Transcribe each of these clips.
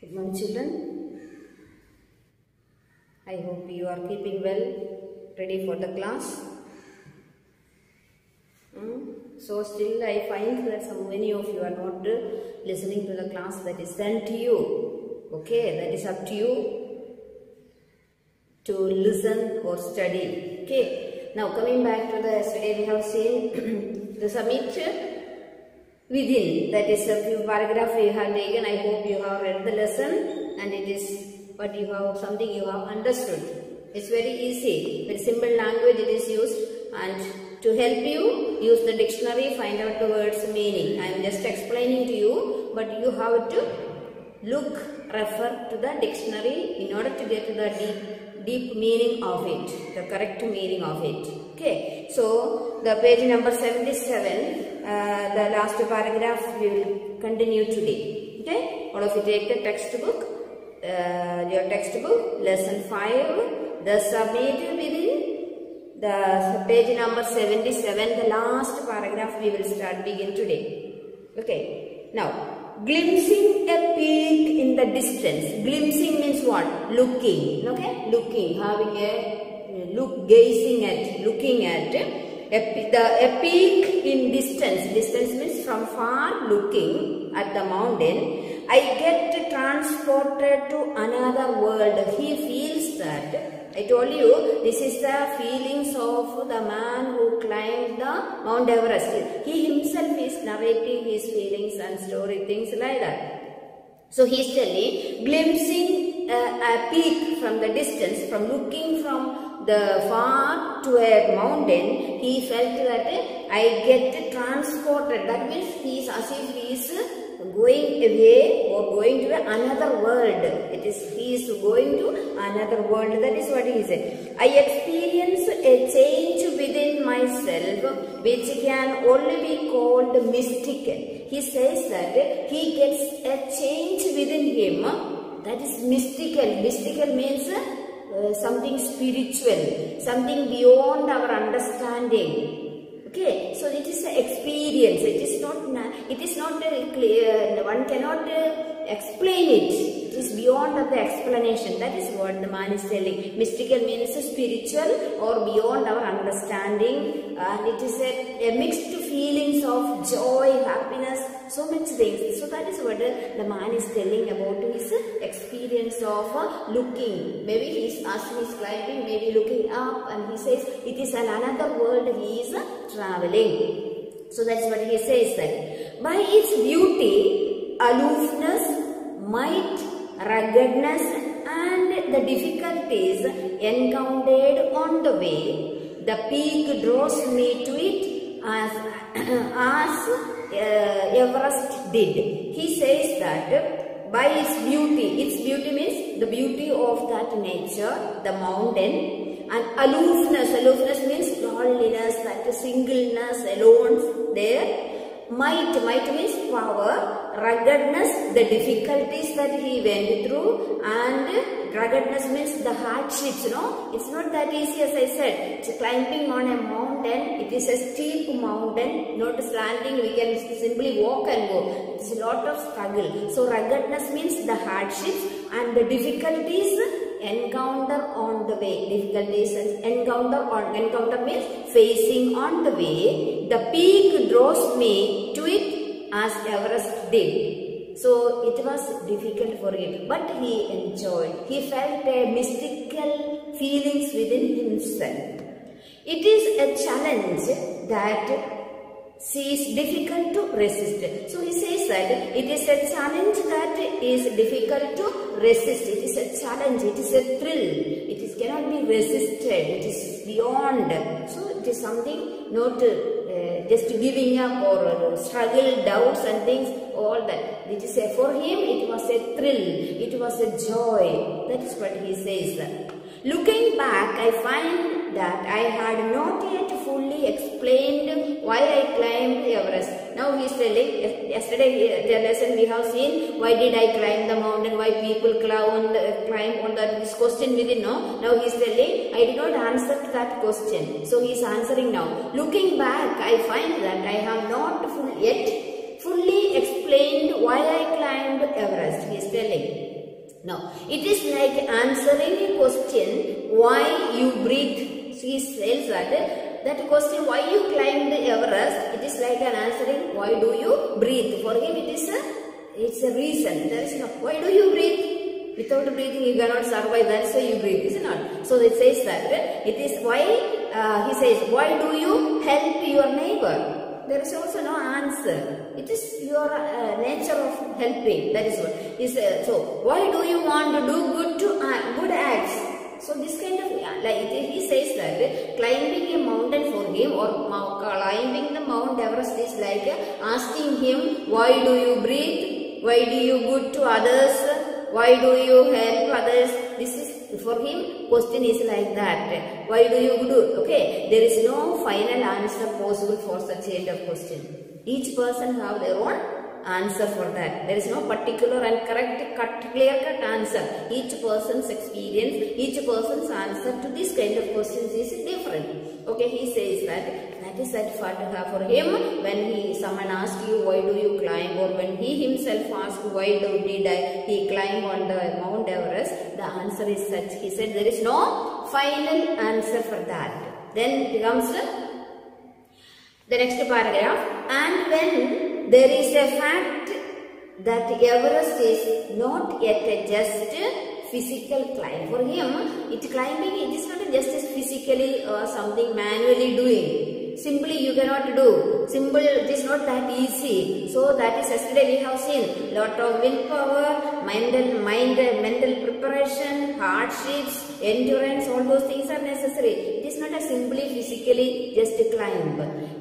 Good morning, children. I hope you are keeping well, ready for the class. So still I find that so many of you are not listening to the class that is sent to you. Okay, that is up to you to listen or study. Okay, now coming back to the yesterday we have seen the summit within, that is a few paragraphs you have taken. I hope you have read the lesson and it is what you have, something you have understood. It's very easy, very simple language it is used, and to help you use the dictionary, find out the words meaning. I am just explaining to you, but you have to refer to the dictionary in order to get to the deep meaning of it, the correct meaning of it. Okay, so the page number 77, the last paragraph we will continue today. Okay, all of you take the textbook, your textbook, lesson 5, the summit within, the page number 77, the last paragraph we will begin today. Okay, now glimpsing a peak in the distance. Glimpsing means what? Looking. Okay, looking, having a look, gazing at, looking at a peak in distance. Distance means from far looking at the mountain. I get transported to another world. He feels that. I told you this is the feelings of the man who climbed the Mount Everest. He himself is narrating his feelings and story, things like that. So he is telling, glimpsing a peak from the distance, from looking from the far to a mountain, he felt that I get transported. That means he is as if he is going away or going to another world. It is, he is going to another world. That is what he said. I experience a change within myself which can only be called mystical. He says that he gets a change within him that is mystical. Mystical means something spiritual, something beyond our understanding. Okay, so it is an experience. It is not clear. One cannot explain it. It is beyond of the explanation. That is what the man is telling. Mystical means spiritual or beyond our understanding, and it is a mixed feelings of joy, happiness, so many things. So that is what the man is telling about his experience of looking. Maybe he is, as he is climbing, maybe looking up, and he says it is another world he is traveling. So that's what he says, that by its beauty, aloofness, might, ruggedness and the difficulties encountered on the way, the peak draws me to it as Everest did. He says that by its beauty means the beauty of that nature, the mountain, and aloofness means loneliness, that singleness, alone there. Might means power, ruggedness, the difficulties that he went through, and ruggedness means the hardships, It's not that easy, as I said. It's climbing on a mountain. It is a steep mountain, not slanting. We can simply walk and go. It's a lot of struggle. So ruggedness means the hardships and the difficulties encounter on the way. Difficulties and encounter means facing on the way. The peak draws me to it as Everest did. So it was difficult for him, but he enjoyed. He felt a mystical feelings within himself. It is a challenge that is difficult to resist. So he says that it is a challenge that is difficult to resist. It is a challenge. It is a thrill. It cannot be resisted. It is beyond. So it is something not just giving up or struggle, doubts and things, all that. It is for him it was a thrill. It was a joy. That is what he says. Looking back, I find that I had not yet fully explained why I climbed Everest. Now he is telling, yesterday the lesson we have seen, why did I climb the mountain, why people climb on that, this question within, no? Now he is telling, I did not answer that question. So he is answering now. Looking back, I find that I have not yet fully explained why I climbed Everest. He is telling, telling. Now, it is like answering a question, why you breathe. He says that question, why you climb the Everest, it is like an answering, why do you breathe. For him, it's a reason. There is no, why do you breathe? Without breathing, you cannot survive. That's why you breathe, is it not? So it says that it is why, he says, why do you help your neighbor? There is also no answer. It is your nature of helping. That is what he says. So why do you want to do good acts? So this kind of, like he says that climbing a mountain for him or climbing the Mount Everest is like asking him, why do you breathe? Why do you good to others? Why do you help others? This is for him, question is like that. Why do you do? Okay, there is no final answer possible for such kind of question. Each person have their own answer for that. There is no particular and correct, clear-cut answer. Each person's experience, each person's answer to this kind of questions is different. Okay, he says that is that for him, when someone asks you, why do you climb, or when he himself asks, why did he climb on the Mount Everest, the answer is such. He said there is no final answer for that. Then comes the next paragraph. And when there is a fact that Everest is not yet a just physical climb. For him, climbing, it is not just physically or something manually doing. Simply you cannot do. Simple, it is not that easy. So that is yesterday we have seen. Lot of willpower, mental preparation, hardships, endurance, all those things are necessary. It is not a simply physically just a climb.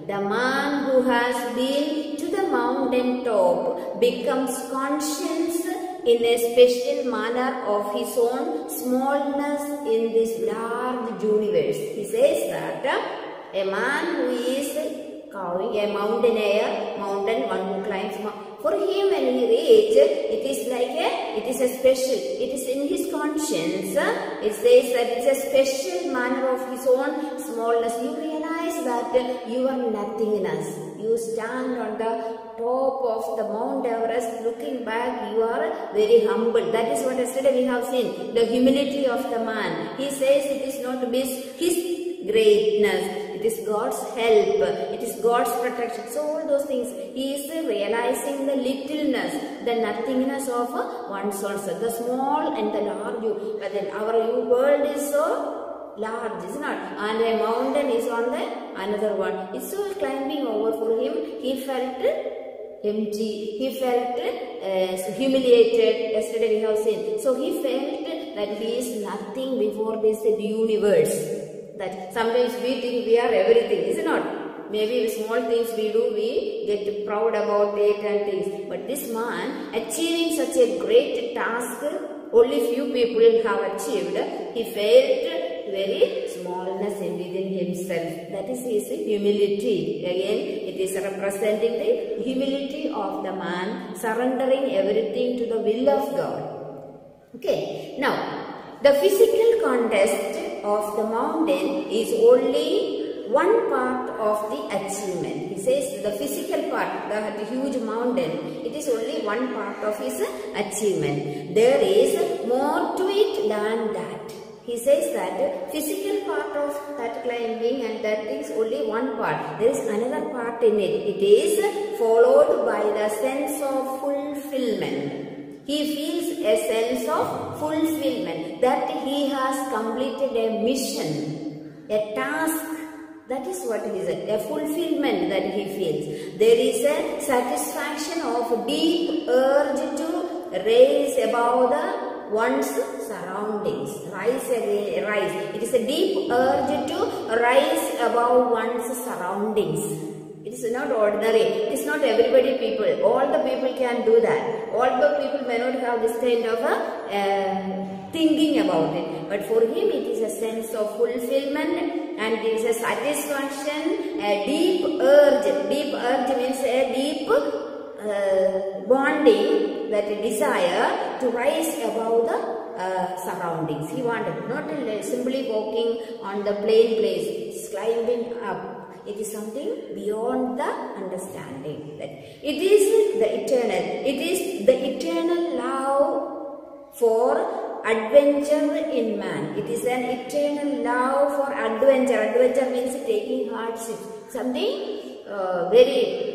The man who has been to the mountain top becomes conscious in a special manner of his own smallness in this large universe. He says that a man who is a mountaineer, one who climbs, for him when he reaches, it is a special, it is in his conscience, it says that it is a special manner of his own smallness. You realize that you are nothingness. You stand on the top of the Mount Everest, looking back, you are very humble. That is what yesterday we have seen, the humility of the man. He says it is not his greatness, it is God's help, it is God's protection. So all those things, he is realizing the littleness, the nothingness of one's own self, the small and the large you. But then our world is so large, is not? And a mountain is on the another one. It's so climbing over for him. He felt empty. He felt humiliated. Yesterday we have seen. So he felt that he is nothing before this universe. That sometimes we think we are everything, is it not? Maybe small things we do, we get proud about it and things. But this man, achieving such a great task, only few people have achieved. He felt very smallness within himself. That is his humility. Again, it is representing the humility of the man, surrendering everything to the will of God. Okay, now, the physical contest of the mountain is only one part of the achievement. He says the physical part, the huge mountain, it is only one part of his achievement. There is more to it than that. He says that physical part of that climbing and that is only one part. There is another part in it. It is followed by the sense of fulfillment. He feels a sense of fulfillment that he has completed a mission, a task. That is what it is, a fulfillment that he feels. There is a satisfaction of deep urge to rise above one's surroundings. Rise. It is a deep urge to rise above one's surroundings. It is not ordinary. It is not everybody people. All the people can do that. All the people may not have this kind of thinking about it. But for him it is a sense of fulfillment and it is a satisfaction, a deep urge. Deep urge means a deep bonding, that desire to rise above the surroundings. He wanted not simply walking on the plain place. It's climbing up. It is something beyond the understanding. That it is the eternal. It is the eternal love for adventure in man. It is an eternal love for adventure. Adventure means taking hardships. Something very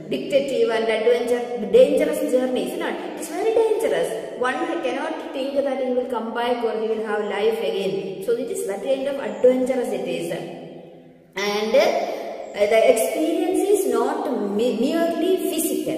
dictative and adventure, dangerous journey, isn't it? It's very dangerous. One cannot think that he will come back or he will have life again. So it is that kind of adventurous it is. And the experience is not merely physical.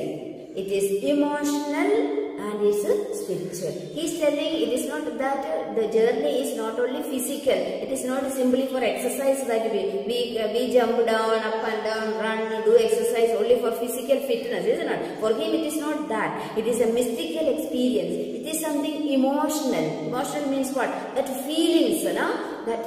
It is emotional and is spiritual. He is telling it is not that the journey is not only physical. It is not simply for exercise that we jump down, up and down, run, do exercise only for physical fitness, isn't it? For him it is not that. It is a mystical experience. It is something emotional. Emotional means what? That feelings, that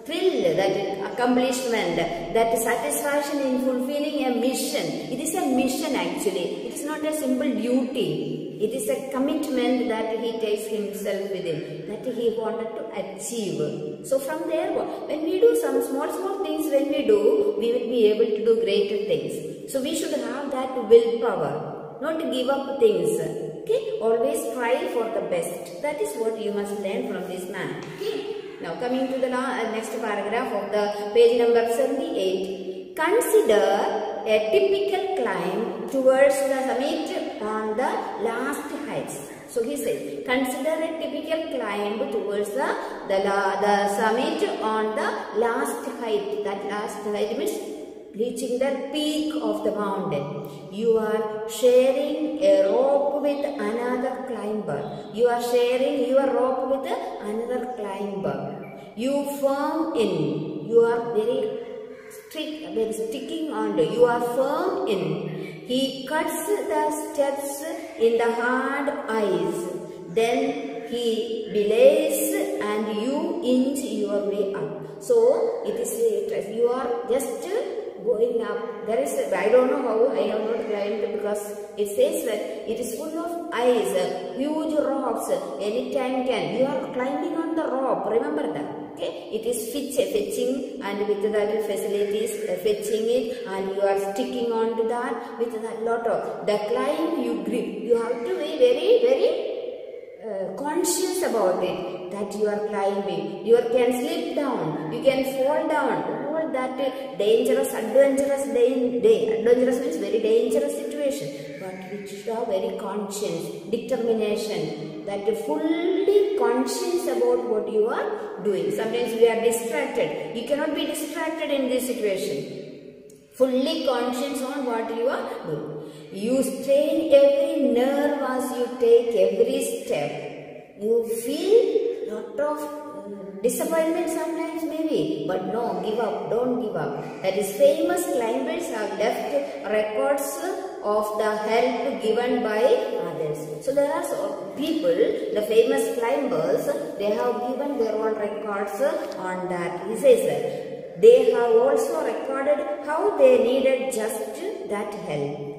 thrill, that accomplishment, that satisfaction in fulfilling a mission. It is a mission actually. It is not a simple duty. It is a commitment that he takes himself within, that he wanted to achieve. So from there, when we do some small things, when we do, we will be able to do greater things. So we should have that willpower, not to give up things. Okay, always try for the best. That is what you must learn from this man. Okay. Now coming to the next paragraph of the page number 78. Consider a typical climb towards the summit on the last heights. So he says, consider a typical climb towards the summit on the last height. That last height means reaching the peak of the mountain. You are sharing a rope with another climber. You are sharing your rope with another climber. You firm in. You are very strict, very sticking on. You are firm in. He cuts the steps in the hard ice. Then he belays and you inch your way up. So it is you are just going up. There is I don't know how, I have not climbed, because it says that it is full of ice, huge rocks, anytime can. You are climbing on the rope, remember that. Okay, it is fetching, and with that facilities fetching it, and you are sticking on to that with that lot of the climb you grip. You have to be very conscious about it, that you are climbing. You can slip down, you can fall down. All that dangerous, adventurous means very dangerous situation. But we should have very conscience, determination, that fully conscious about what you are doing. Sometimes we are distracted. You cannot be distracted in this situation. Fully conscious on what you are doing. You strain every nerve as you take every step. You feel lot of disappointment sometimes maybe, but no, give up, don't give up. That is, famous climbers have left records of the help given by others. So there are people, the famous climbers, they have given their own records on that. He says that they have also recorded how they needed just that help.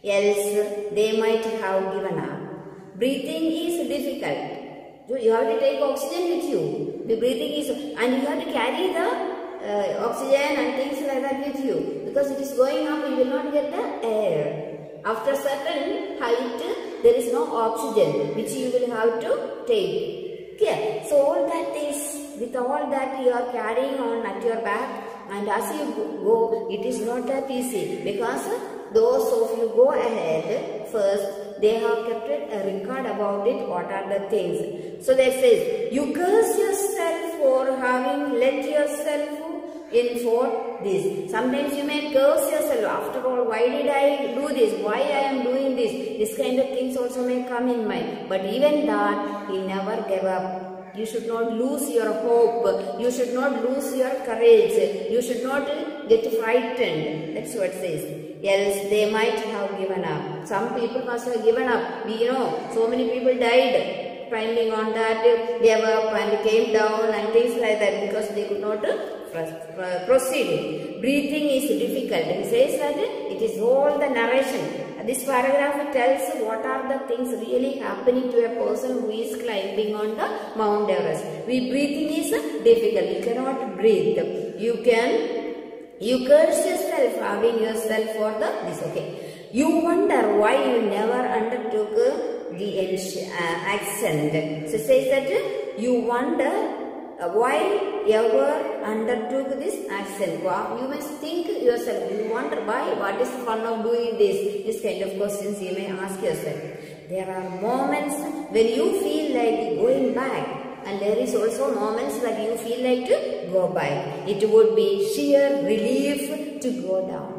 Else they might have given up. Breathing is difficult. You have to take oxygen with you. The breathing is, and you have to carry the oxygen and things like that with you, because it is going up, you will not get the air. After certain height, there is no oxygen which you will have to take. Okay, so all that is, with all that you are carrying on at your back, and as you go, it is not that easy, because those of you go ahead first, they have kept a record about it, what are the things. So they say, you curse yourself for having let yourself in for this. Sometimes you may curse yourself, after all, why did I do this? Why I am doing this? This kind of things also may come in mind. But even that, he never gave up. You should not lose your hope. You should not lose your courage. You should not get frightened. That's what it says. Else they might have given up. Some people must have given up. We know so many people died climbing on that, gave up and came down and things like that, because they could not proceed. Breathing is difficult. He says that it is all the narration. This paragraph tells what are the things really happening to a person who is climbing on the Mount Everest. Breathing is difficult. You cannot breathe. You curse yourself, having yourself for this. Okay. You wonder why you never undertook the accent. So it says that you wonder why ever undertook this accent. You must think yourself, you wonder why, what is the fun of doing this? This kind of questions you may ask yourself. There are moments when you feel like going back, and there is also moments that you feel like to go back. It would be sheer relief to go down.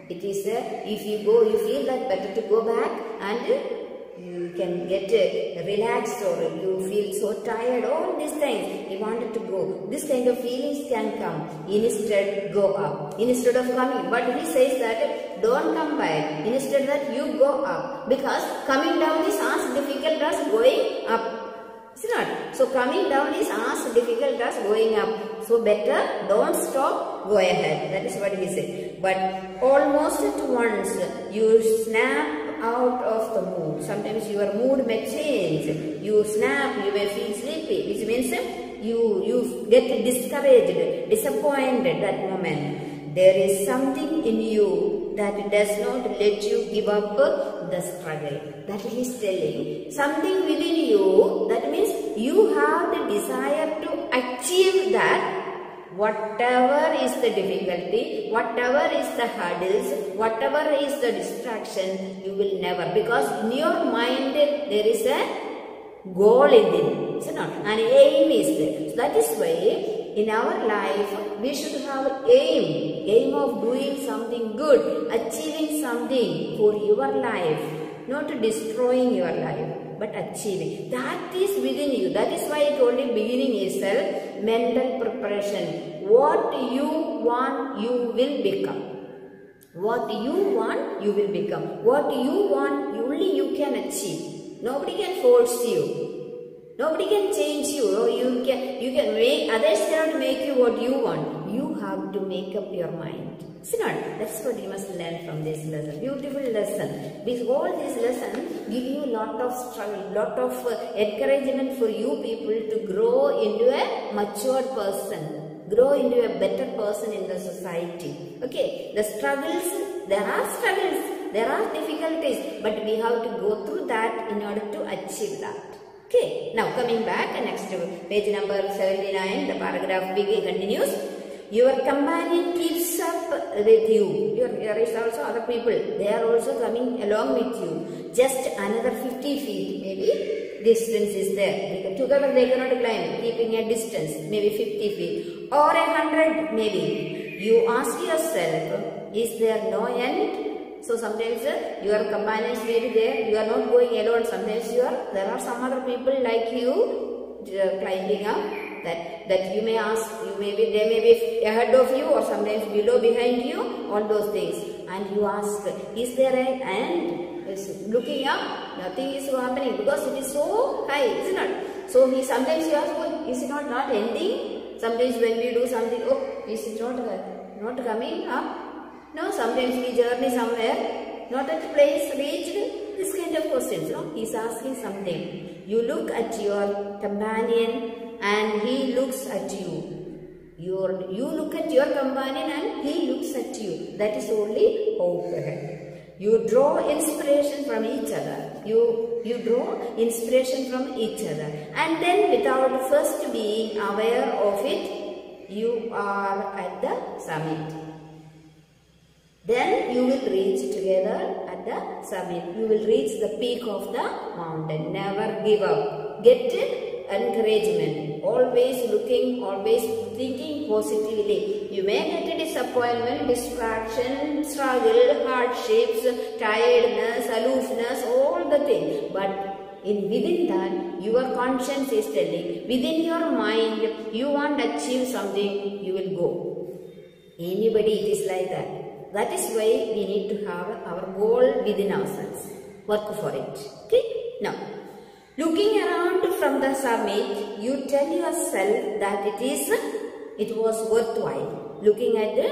It is if you go, you feel that better to go back, and you can get relaxed, or you feel so tired, all these things, you wanted to go. This kind of feelings can come. Instead, go up. Instead of coming. But he says that don't come back. Instead that you go up. Because coming down is as difficult as going up. It's not. So coming down is as difficult as going up. So better don't stop, go ahead. That is what he said. But almost at once you snap out of the mood. Sometimes your mood may change. You snap, you may feel sleepy, which means you get discouraged, disappointed that moment. There is something in you that does not let you give up the struggle. That he is telling. Something within you, that means you have the desire to achieve that. Whatever is the difficulty, whatever is the hurdles, whatever is the distraction, you will never. Because in your mind there is a goal in it. It's not. An aim is there. So that is why in our life we should have aim of doing something good, achieving something for your life, not destroying your life, but achieving. That is within you. That is why I told you beginning itself, mental preparation. What you want, you will become. What you want, you will become. What you want, only you can achieve. Nobody can force you. Nobody can change you. Or you can make, others cannot make you what you want. You have to make up your mind. It's not. That's what you must learn from this lesson. Beautiful lesson. Because all these lessons give you a lot of struggle, lot of encouragement for you people to grow into a matured person, grow into a better person in the society. Okay, the struggles, there are difficulties, but we have to go through that in order to achieve that. Okay, now coming back, next page number 79, the paragraph continues. Your companion keeps up with you. There is also other people. They are also coming along with you. Just another 50 feet. Maybe distance is there. Together they cannot climb. Keeping a distance. Maybe 50 feet. Or 100 maybe. You ask yourself, is there no end? So sometimes your companions may be there. You are not going alone. Sometimes there are some other people like you climbing up. That you may ask, they may be ahead of you or sometimes below, behind you, all those things. And you ask, is there an end? Looking up, nothing is happening because it is so high, isn't it? So sometimes you ask, oh, is it not ending? Sometimes when we do something, oh, is it not coming up? No, sometimes we journey somewhere, not at place reached. This kind of questions, no? He is asking something. You look at your companion and he looks at you. You look at your companion and he looks at you. That is only hope ahead. You draw inspiration from each other. You draw inspiration from each other. And then without first being aware of it, you are at the summit. Then you will reach together at the summit. You will reach the peak of the mountain. Never give up. Get encouragement. Always looking, always thinking positively. You may get a disappointment, distraction, struggle, hardships, tiredness, aloofness, all the things. But within that, your conscience is telling, within your mind, you want to achieve something, you will go. Anybody, it is like that. That is why we need to have our goal within ourselves. Work for it. Okay? Now, looking around from the summit, you tell yourself that it was worthwhile. Looking around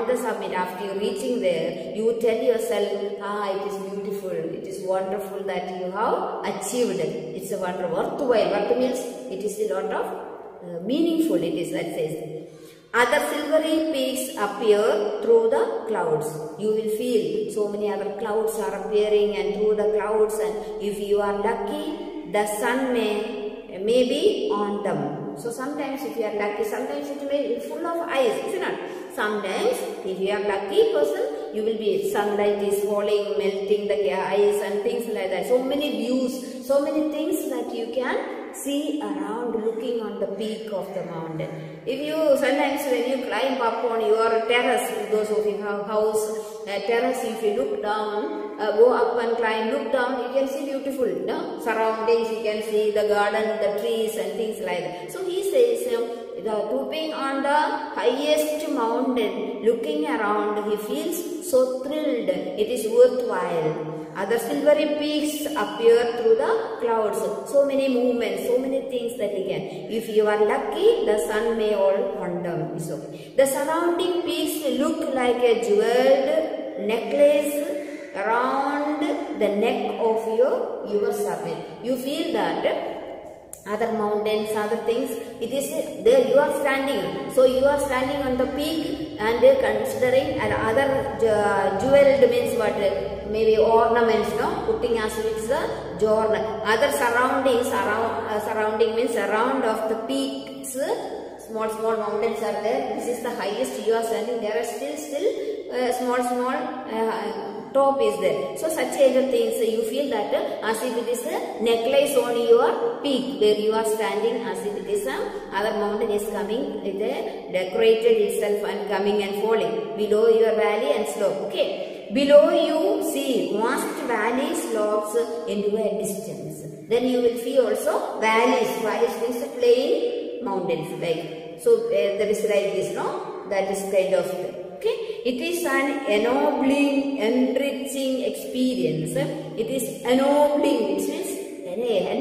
the summit after you reaching there, you tell yourself, it is beautiful, it is wonderful that you have achieved it. It's a wonder, worthwhile. Worth means it is a lot of meaningful, it is, that says. Other silvery peaks appear through the clouds. You will feel so many other clouds are appearing and through the clouds, and if you are lucky, the sun may be on them. So sometimes if you are lucky, sometimes it may be full of ice, isn't it? Sometimes if you are lucky person, you will be sunlight is falling, melting the ice and things like that. So many views, so many things that you can see around looking on the peak of the mountain. If you sometimes when you climb up on your terrace, those of you who have house terrace, if you look down, go up and climb, look down, you can see beautiful surroundings. You can see the garden, the trees and things like that. So he says, the trooping on the highest mountain, looking around, he feels so thrilled. It is worthwhile. Other silvery peaks appear through the clouds. So many movements, so many things that he can. If you are lucky, the sun may all on them. It's okay. The surrounding peaks look like a jeweled necklace around the neck of your summit. You feel that other mountains, other things, it is there you are standing. So you are standing on the peak and considering, and other jeweled means what? Maybe ornaments, putting as it's the jewel. Other surroundings, surrounding means around of the peaks, small mountains are there. This is the highest you are standing. There are still small top is there. So such other things you feel that as if it is a necklace on your peak where you are standing, as if it is other mountain is coming, it decorated itself and coming and falling below your valley and slope. Okay, below you see vast valley slopes into a distance. Then you will see also valleys means plain mountains, like so. There is like this, that is kind of. Okay, it is an ennobling, enriching experience. It is ennobling, it means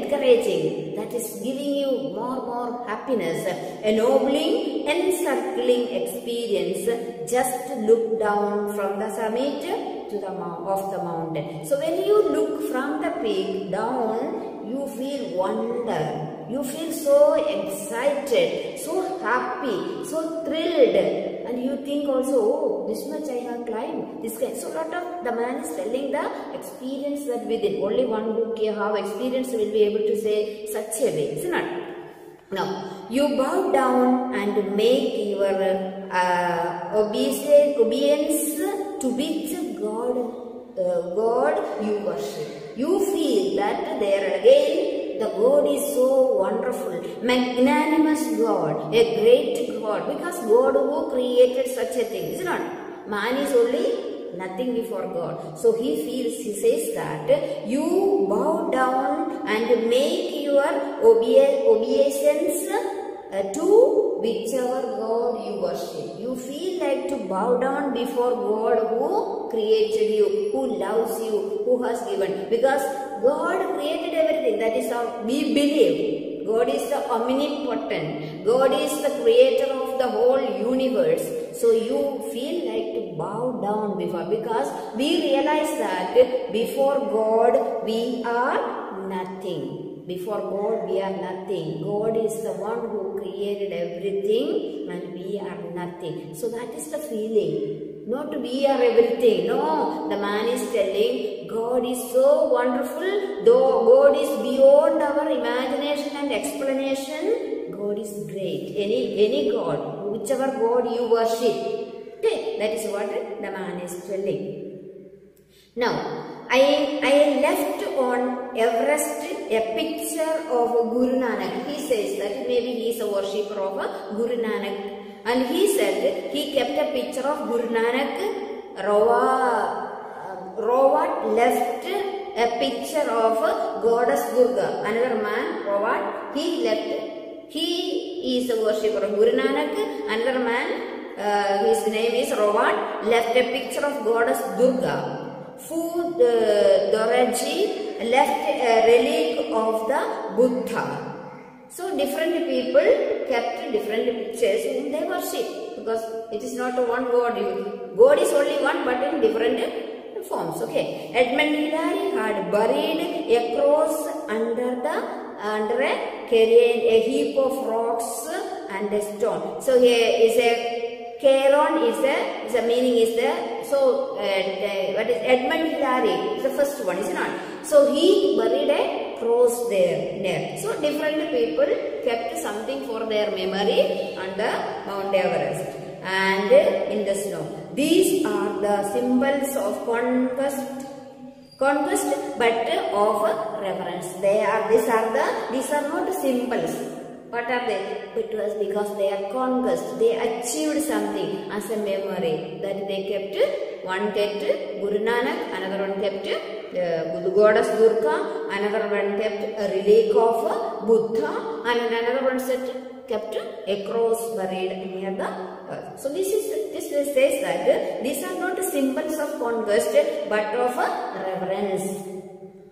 encouraging, that is giving you more happiness. Ennobling, encircling experience. Just look down from the summit to the of the mountain. So when you look from the peak down, you feel wonder. You feel so excited, so happy, so thrilled, and you think also, oh, this much I have climbed, this kind. So lot of the man is telling the experience that within. Only one book you have experience will be able to say such a way, isn't it? Now, you bow down and make your obeisance to which God you worship. You feel that there again, the God is so wonderful, magnanimous God, a great God, because God who created such a thing, is not. Man is only nothing before God. So he says that you bow down and make your obeisance to whichever God you worship. You feel like to bow down before God who created you, who loves you, who has given. Because God created everything. That is how we believe. God is the omnipotent. God is the creator of the whole universe. So you feel like to bow down before, because we realize that before God we are nothing. Before God we are nothing. God is the one who created everything and we are nothing. So that is the feeling. Not we are everything. No, the man is telling God is so wonderful. Though God is beyond our imagination and explanation, God is great. Any God, whichever God you worship. Okay, that is what the man is telling. Now, I left on Everest a picture of Guru Nanak. He says that maybe he is a worshipper of Guru Nanak. And he said he kept a picture of Guru Nanak. Rawat left a picture of Goddess Durga. Another man, Rawat, he is a worshipper of Guru Nanak. Another man, his name is Rawat, left a picture of Goddess Durga. Fu Doraji left a relic of the Buddha. So different people kept different pictures whom they worship, because it is not one God. God is only one, but in different forms. Okay. Edmund Hillary had buried a cross under a heap of rocks and a stone. So here is a Charon is the meaning is the, so what is Edmund Hillary is the first one, is it not? So he buried a cross there. So different people kept something for their memory on the Mount Everest and in the snow. These are the symbols of conquest but of reverence. These are not symbols. What are they? Because they are conquest. They achieved something as a memory that they kept. One kept Guru Nanak, another one kept the goddess Durga, another one kept a relic of Buddha, and another one kept a cross buried near the earth. So this says that these are not symbols of conquest but of reverence.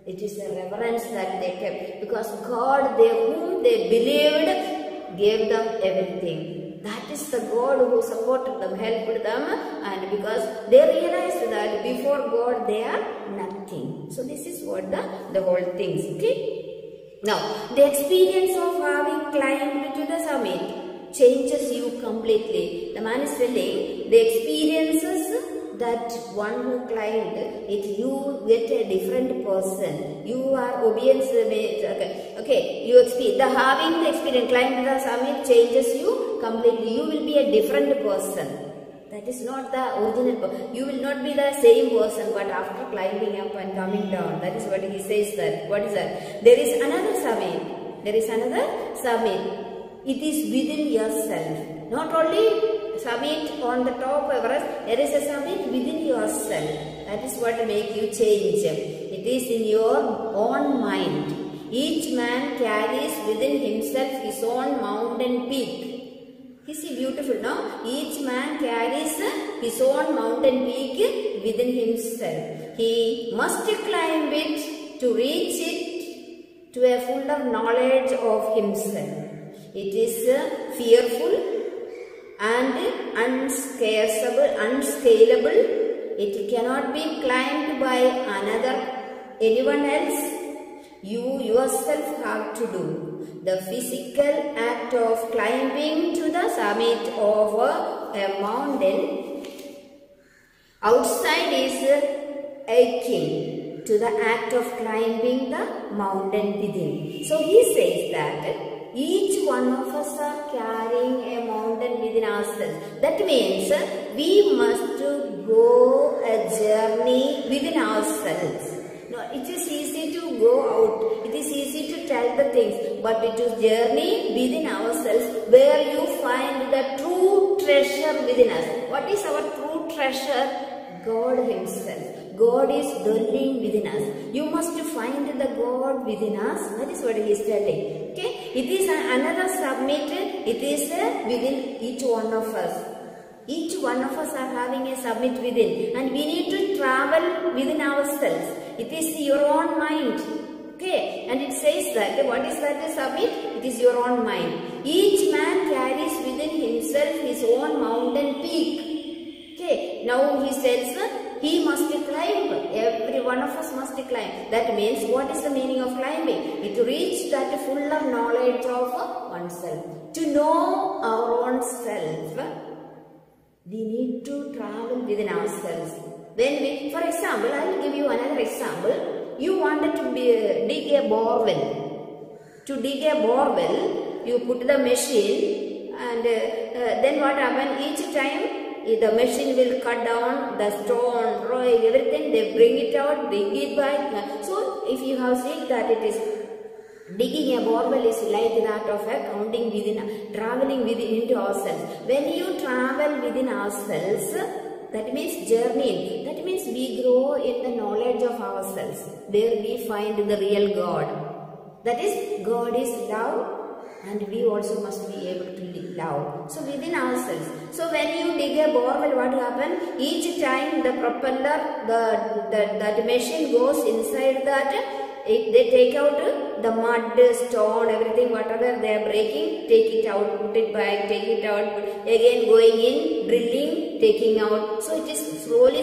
It is a reverence that they kept because God, whom they believed, gave them everything. That is the God who supported them, helped them, and because they realized that before God they are nothing. So this is what the whole thing is. Okay. Now the experience of having climbed to the summit changes you completely. The man is telling the experiences that one who climbed it, you get a different person. You are obedience. Okay. You experience having the experience climbing the summit changes you completely. You will be a different person. That is not the original person. You will not be the same person, but after climbing up and coming down, that is what he says. That what is that? There is another summit. There is another summit. It is within yourself. Not only summit on the top Everest, there is a summit within yourself. That is what make you change. It is in your own mind. Each man carries within himself his own mountain peak. You see, beautiful, no? Each man carries his own mountain peak within himself. He must climb it to reach it to a full of knowledge of himself. It is fearful and unscalable. It cannot be climbed by anyone else. You yourself have to do. The physical act of climbing to the summit of a mountain outside is akin to the act of climbing the mountain within. So he says that each one of us are carrying a mountain within ourselves. That means we must go a journey within ourselves. No, it is easy to go out. It is easy to tell the things. But it is journey within ourselves where you find the true treasure within us. What is our true treasure? God himself. God is dwelling within us. You must find the God within us. That is what he is telling. Okay? It is another summit. It is within each one of us. Each one of us are having a summit within. And we need to travel within ourselves. It is your own mind. Okay? And it says that, what is that summit? It is your own mind. Each man carries within himself his own mountain peak. Okay? Now he says, he must climb. Every one of us must climb. That means, what is the meaning of climbing? It to reach that fuller knowledge of oneself. To know our own self, we need to travel within ourselves. When we, for example, I will give you another example. You wanted to dig a borewell. To dig a borewell, you put the machine and then what happens? Each time the machine will cut down the stone, rock, everything, they bring it out, dig it back. So if you have seen that it is digging a borewell is like that of a counting within, traveling within into ourselves. When you travel within ourselves, that means journeying. That means we grow in the knowledge of ourselves. There we find the real God. That is, God is love. And we also must be able to love. So within ourselves. So when you dig a borewell, what happens? Each time the propeller, that machine goes inside that, they take out the mud, stone, everything, whatever they are breaking, take it out, put it back, take it out, again going in, drilling, taking out. So it is slowly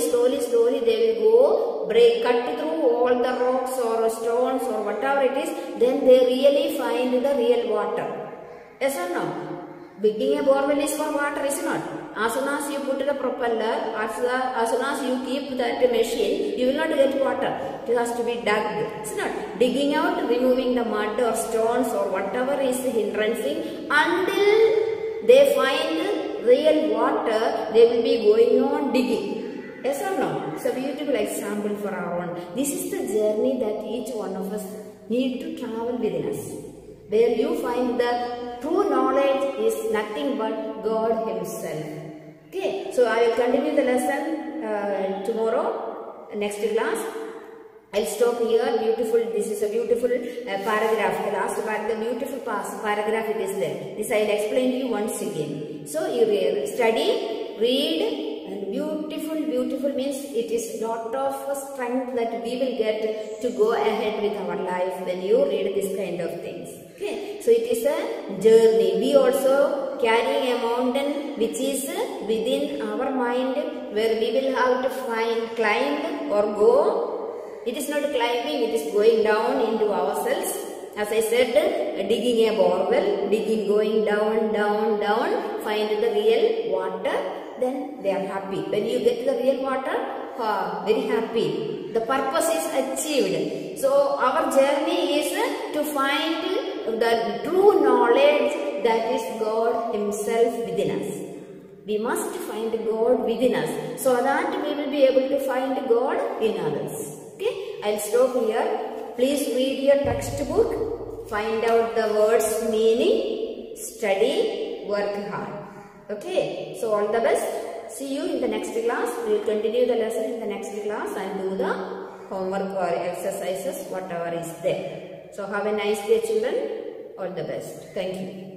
they will go, cut through all the rocks or stones or whatever it is, then they really find the real water. Yes or no? Digging a borewell is for water, is not? As soon as you put the propeller, as soon as you keep that machine, you will not get water. It has to be dug. It's not digging out, removing the mud or stones or whatever is hindering until they find real water. They will be going on digging. Yes or no? It's a beautiful example for our own. This is the journey that each one of us need to travel within us. Where you find the true knowledge is nothing but God Himself. Okay, so I will continue the lesson tomorrow, next class. I'll stop here. Beautiful. This is a beautiful paragraph. The last part, the beautiful paragraph it is there. This I'll explain to you once again. So you study, read. And beautiful means it is lot of strength that we will get to go ahead with our life when you read this kind of things. Okay, so it is a journey. We also carrying a mountain which is within our mind, where we will have to climb or go. It is not climbing, it is going down into ourselves. As I said, digging a borewell, going down, find the real water. Then they are happy. When you get the real water, very happy. The purpose is achieved. So our journey is to find the true knowledge that is God Himself within us. We must find God within us, so that we will be able to find God in others. Okay, I'll stop here. Please read your textbook, find out the words meaning, study, work hard. Okay, so all the best. See you in the next class. We will continue the lesson in the next class and do the homework or exercises, whatever is there. So have a nice day, children. All the best. Thank you.